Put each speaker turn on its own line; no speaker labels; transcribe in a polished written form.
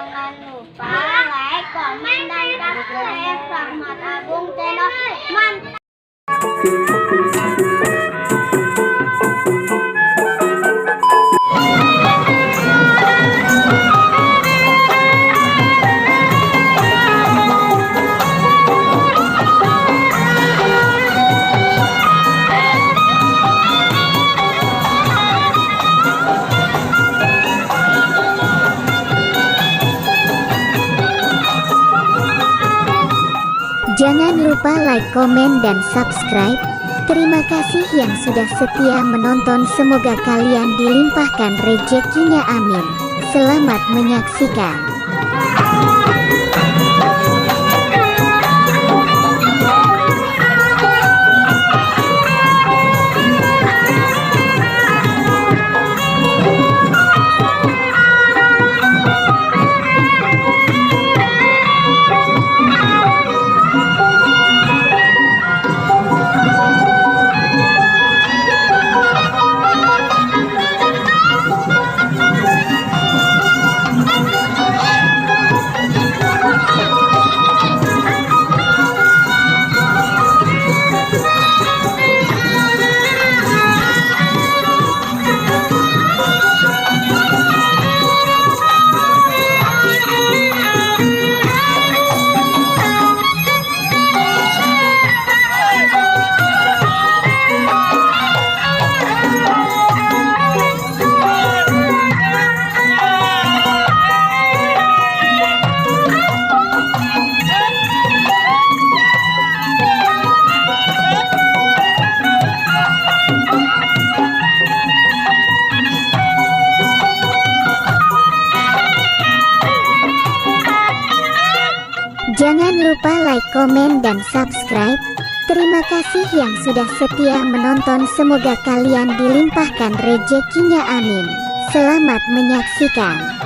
Jangan lupa like, komen, dan subscribe Rahmat Agung Channel. Mantap.
Jangan lupa like, komen, dan subscribe. Terima kasih yang sudah setia menonton. Semoga kalian dilimpahkan rezekinya, amin. Selamat menyaksikan. Jangan lupa like, komen, dan subscribe. Terima kasih yang sudah setia menonton. Semoga kalian dilimpahkan rezekinya, amin. Selamat menyaksikan.